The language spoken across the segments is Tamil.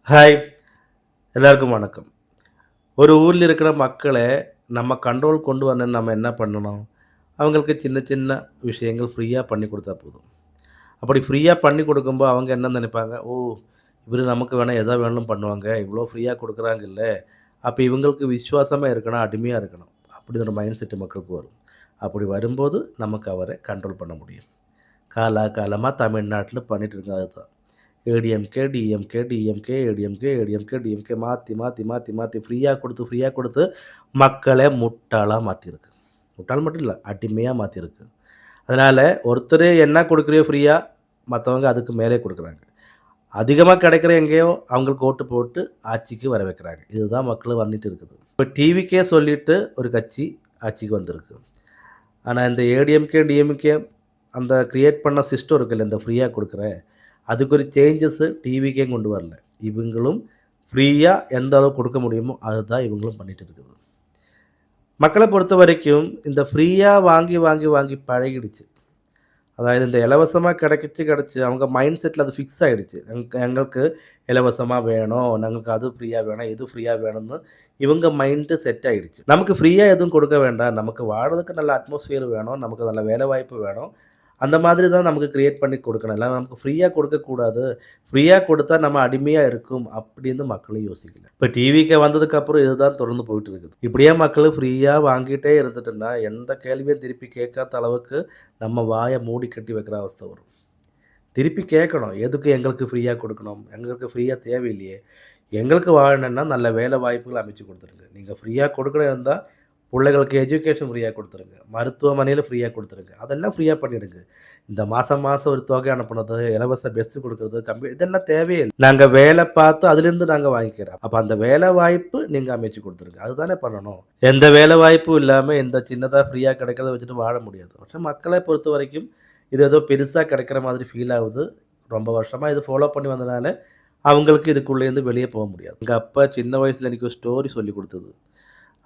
ஹாய்! எல்லாருக்கும் வணக்கம். ஒரு ஊர்ல இருக்கிற மக்கள நம்ம கண்ட்ரோல் கொண்டு வரணும்னா நம்ம என்ன பண்ணணும்? அவங்களுக்கு சின்ன சின்ன விஷயங்கள் ஃப்ரீயா பண்ணி குடுத்தா போதும். அப்படி ஃப்ரீயா பண்ணி குடுக்கும்போது அவங்க என்ன நெனைப்பாங்க, "ஓ! இவரு நமக்கு வேணா எதா வேணாலும் பண்ணுவாங்க. இவ்ளோ ஃப்ரீயா குடுக்குறாங்கல்ல. அப்ப இவங்களுக்கு விசுவாசமா இருக்கணும், அடிமையா இருக்கணும்." அப்படி ஒரு மைண்ட் செட் மக்களுக்கு வரும். அப்படி வரும்போது நமக்கு அவர கண்ட்ரோல் பண்ண முடியும். காலாகாலமா தமிழ்நாட்டுல பண்ணிட்டு இருக்காங்க அதுதான். ADMK, DMK, DMK, ADMK, ADMK, DMK மாத்தி, மாத்தி, மாத்தி, மாத்தி ஃப்ரீயா குடுத்து மக்கள முட்டாளா மாத்திருக்கு. முட்டாள் மட்டும் இல்ல, அடிமையா மாத்திருக்கு. அதனால ஒருத்தரு என்ன குடுக்குறியோ ஃப்ரீயா, மத்தவங்க அதுக்கு மேலே குடுக்குறாங்க. அதிகமா கிடைக்கிற எங்கேயோ அவங்களுக்கு ஓட்டு போட்டு ஆட்சிக்கு வர வைக்கிறாங்க. இதுதான் மக்கள் பண்ணிட்டு இருக்குது. இப்ப டிவிக்கே சொல்லிட்டு ஒரு கட்சி ஆட்சிக்கு வந்திருக்கு. ஆனா இந்த ஏடிஎம்கே, டிஎம்கே அந்த கிரியேட் பண்ண சிஸ்டம் இருக்குல்ல, இந்த ஃப்ரீயா குடுக்குறேன். அதுக்கு ஒரு சேஞ்சஸு டிவிக்கே கொண்டு வரல. இவங்களும் ஃப்ரீயா எந்த அளவுக்கு கொடுக்க முடியுமோ, அதுதான் இவங்களும் பண்ணிட்டு இருக்குது. மக்கள பொறுத்தவரைக்கும் இந்த ஃப்ரீயா வாங்கி, வாங்கி, வாங்கி பழகிடுச்சு. அதாவது இந்த இலவசமா கிடைச்சு அவங்க மைண்ட் செட்ல அது ஃபிக்ஸ் ஆயிடுச்சு. எங்களுக்கு இலவசமா வேணும், எங்களுக்கு அது ஃப்ரீயா வேணும், இது ஃப்ரீயா வேணும்னு இவங்க மைண்டு செட் ஆயிடுச்சு. நமக்கு ஃப்ரீயா எதுவும் கொடுக்க வேண்டாம். நமக்கு வாழறதுக்கு நல்ல அட்மாஸ்பியர் வேணும், நமக்கு நல்ல வேலைவாய்ப்பு வேணும். அந்த மாதிரி தான் நமக்கு கிரியேட் பண்ணி கொடுக்கணும். இல்ல நமக்கு ஃப்ரீயா கொடுக்கக்கூடாது. ஃப்ரீயா கொடுத்தா நம்ம அடிமையா இருக்கும் அப்படின்னு மக்களும் யோசிக்கல. இப்ப டிவிக்கு வந்ததுக்கப்புறம் இதுதான் தொடர்ந்து போயிட்டு இருக்குது. இப்படியே மக்கள் ஃப்ரீயா வாங்கிட்டே இருந்துட்டுன்னா, எந்த கேள்வியும் திருப்பி கேட்காத அளவுக்கு நம்ம வாய மூடி கட்டி வைக்கிற அவஸ்தை வரும். திருப்பி கேட்கணும். எதுக்கு எங்களுக்கு ஃப்ரீயா குடுக்கணும்? எங்களுக்கு ஃப்ரீயா தேவையில்லையே! எங்களுக்கு வாழணும்னா நல்ல வேலை வாய்ப்புகள் அமைச்சு குடுத்துருங்க. நீங்க ஃப்ரீயா குடுக்கணும் இருந்தா, புள்ளைகளுக்கு எஜுகேஷன் ஃப்ரீயா குடுத்துருங்க. மருத்துவமனையில ஃப்ரீயா குடுத்துருங்க. அதெல்லாம் ஃப்ரீயா பண்ணிடுங்க. இந்த மாசம் மாசம் ஒரு தொகை அனுப்புனது, இலவச பஸ் குடுக்குறது, இதெல்லாம் தேவையே இல்ல. நாங்க வேலை பார்த்து அதிலிருந்து நாங்க வாங்கிக்கிறோம். அப்ப அந்த வேலை வாய்ப்பு நீங்க அமைச்சு குடுத்துருங்க. அதுதானே பண்ணணும். எந்த வேலை வாய்ப்பும் இல்லாம இந்த சின்னதா ஃப்ரீயா கிடைக்கிறத வச்சுட்டு வாழ முடியாது. പക്ഷെ மக்களை பொறுத்தவரைக்கும் இது ஏதோ பெருசா கிடைக்கிற மாதிரி ஃபீல் ஆகுது. ரொம்ப வருஷமா இது ஃபாலோ பண்ணி வந்தனால, அவங்களுக்கு இதுக்குள்ளேருந்து வெளிய போ முடியாது. எங்க அப்பா சின்ன வயசுல எனக்கு ஒரு ஸ்டோரி சொல்லிக் குடுத்தது.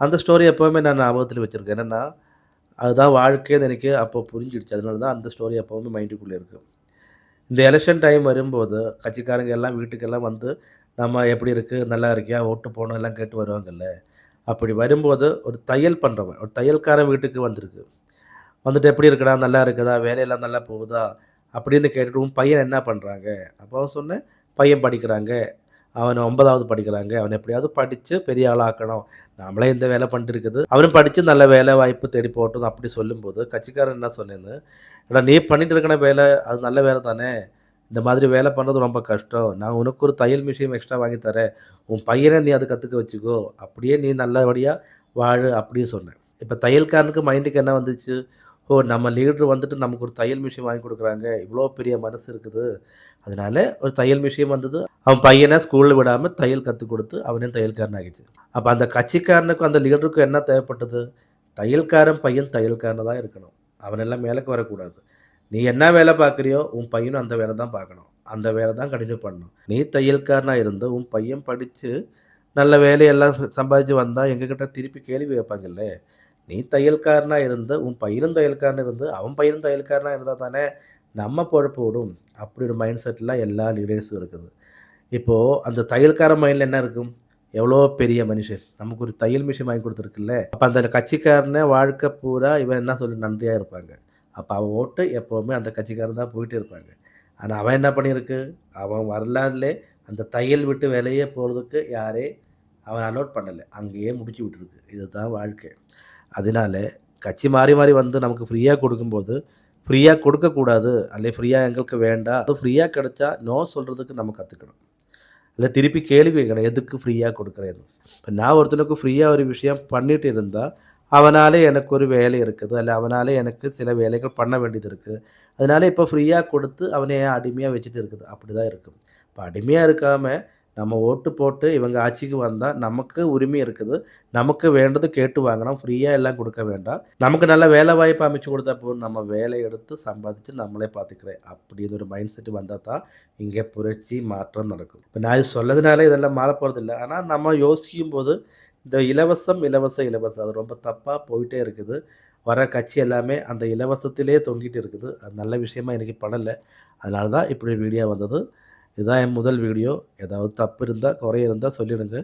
அந்த ஸ்டோரி எப்பவுமே நான் ஞாபகத்துல வச்சிருக்கேன். என்னன்னா, அதுதான் வாழ்க்கைன்னு எனக்கு அப்போ புரிஞ்சிடுச்சு. அதனால தான் அந்த ஸ்டோரி எப்பவுமே மைண்டுக்குள்ள இருக்கு. இந்த எலக்ஷன் டைம் வரும்போது, கட்சிக்காரங்க எல்லாம் வீட்டுக்கெல்லாம் வந்து, "நம்ம எப்படி இருக்கு? நல்லா இருக்கியா? ஓட்டு போடணும்" எல்லாம் கேட்டு வருவாங்கல்ல. அப்படி வரும்போது ஒரு தையல் பண்றவன், ஒரு தையல்காரன் வீட்டுக்கு வந்திருக்கு. வந்துட்டு "எப்படி இருக்குடா? நல்லா இருக்குதா? வேலையெல்லாம் நல்லா போகுதா?" அப்படின்னு கேட்டுட்டு, "உன் பையன் என்ன பண்றாங்க?" அப்போ சொன்னேன், "பையன் படிக்கிறாங்க. அவன் 9வது படிக்கிறாங்க. அவன எப்படியாவது படிச்சு பெரிய ஆளா ஆக்கணும். நாமளே இந்த வேலை பண்ணிட்டு இருக்குது. அவனும் படிச்சு நல்ல வேலை வாய்ப்பு தேடி போகட்டும்." அப்படி சொல்லும்போது, கட்சிக்காரன் என்ன சொன்னேன்னு, "ஏடா நீ பண்ணிட்டு இருக்கிற வேலை, அது நல்ல வேலை தானே. இந்த மாதிரி வேலை பண்ணுறது ரொம்ப கஷ்டம். நான் உனக்கு ஒரு தையல் மிஷின் எக்ஸ்ட்ரா வாங்கி தரேன். உன் பையன நீ அத கத்துக்க வச்சுக்கோ. அப்படியே நீ நல்லபடியா வாழு." அப்படின்னு சொன்னேன். இப்ப தையல்காரனுக்கு மைண்டுக்கு என்ன வந்துச்சு? ஓ! நம்ம லீடர் வந்துட்டு நமக்கு ஒரு தையல் மிஷின் வாங்கி குடுக்குறாங்க. இவ்ளோ பெரிய மனசு இருக்குது. அதனால ஒரு தையல் மிஷின் வந்தது. அவன் பையன ஸ்கூல்ல விடாம தையல் கத்துக் குடுத்து, அவனையும் தையல்காரன் ஆக்கிச்சு. அப்ப அந்த கட்சிக்காரனுக்கும், அந்த லீடருக்கும் என்ன தேவைப்பட்டது? தையல்காரன் பையன் தையல்காரனா தான் இருக்கணும். அவனெல்லாம் மேலக்கு வரக்கூடாது. நீ என்ன வேலை பார்க்குறியோ, உன் பையனும் அந்த வேலை தான் பார்க்கணும். அந்த வேலை தான் கன்டின்யூ பண்ணணும். நீ தையல்காரனா இருந்து, உன் பையன் படிச்சு நல்ல வேலையெல்லாம் சம்பாதிச்சு வந்தா, எங்ககிட்ட திருப்பி கேள்வி கேட்பாங்கல்ல. நீ தையல்காரனா இருந்து, உன் பையனும் தையல்காரனா இருந்து, அவன் பையனும் தையல்காரனா இருந்தா தானே நம்ம பொழப்பு ஓடும். அப்படி ஒரு மைண்ட் செட்ல எல்லா லீடர்ஸும் இருக்குது. இப்போ அந்த தையல்காரன் மைண்ட்ல என்ன இருக்கும்? எவ்வளோ பெரிய மனுஷன். நமக்கு ஒரு தையல் மிஷின் வாங்கி குடுத்துருக்குல்ல. அப்ப அந்த கட்சிக்காரன வாழ்க்கை பூரா இவன் என்ன சொல்லி நன்றியா இருப்பாங்க. அப்ப அவன் ஓட்டு எப்பவுமே அந்த கட்சிக்காரன் தான் போயிட்டே இருப்பாங்க. ஆனா அவன் என்ன பண்ணியிருக்கு? அவன் வரலாறுலே அந்த தையல் விட்டு வெளியே போறதுக்கு அவன் அலோட் பண்ணல. அங்கேயே முடிச்சு விட்டுருக்கு. இதுதான் வாழ்க்கை. அதனால கட்சி மாறி, மாறி வந்து நமக்கு ஃப்ரீயா குடுக்கும்போது, ஃப்ரீயா குடுக்கக்கூடாது. அல்ல ஃப்ரீயா எங்களுக்கு வேண்டாம். அதுவும் ஃப்ரீயா கிடைச்சா, நோ சொல்றதுக்கு நம்ம கத்துக்கணும். இல்ல திருப்பி கேள்வி கேட்கணும். எதுக்கு ஃப்ரீயா குடுக்குறேன்னு. இப்ப நான் ஒருத்தனுக்கு ஃப்ரீயா ஒரு விஷயம் பண்ணிட்டு இருந்தா, அவனால எனக்கு ஒரு வேலை இருக்குது. அல்ல அவனால எனக்கு சில வேலைகள் பண்ண வேண்டியது இருக்கு. அதனால இப்ப ஃப்ரீயா குடுத்து அவன ஏன் அடிமையா வச்சுட்டு இருக்குது. அப்படிதான் இருக்கும். இப்ப அடிமையா இருக்காம, நம்ம ஓட்டு போட்டு இவங்க ஆட்சிக்கு வந்தா நமக்கு உரிமை இருக்குது. நமக்கு வேண்டது கேட்டு வாங்கணும். ஃப்ரீயா எல்லாம் குடுக்க வேண்டாம். நமக்கு நல்ல வேலை வாய்ப்பு அமைச்சு குடுத்தா போதும். நம்ம வேலை எடுத்து சம்பாதிச்சு நம்மளே பார்த்துக்கிறேன். அப்படின்னு ஒரு மைண்ட் செட் வந்தா தான் இங்க புரட்சி, மாற்றம் நடக்கும். இப்ப நான் இது சொல்லதுனால இதெல்லாம் மாறப்போறதில்ல. ஆனா நம்ம யோசிக்கும்போது, இந்த இலவசம், இலவசம் அது ரொம்ப தப்பா போயிட்டே இருக்குது. வர கட்சி எல்லாமே அந்த இலவசத்திலேயே தொங்கிட்டு இருக்குது. அது நல்ல விஷயமா எனக்கு படல. அதனால தான் இப்படி ஒரு வீடியோ வந்தது. இதுதான் என் முதல் வீடியோ. ஏதாவது தப்பு இருந்தா, குறை இருந்தா சொல்லிடுங்க.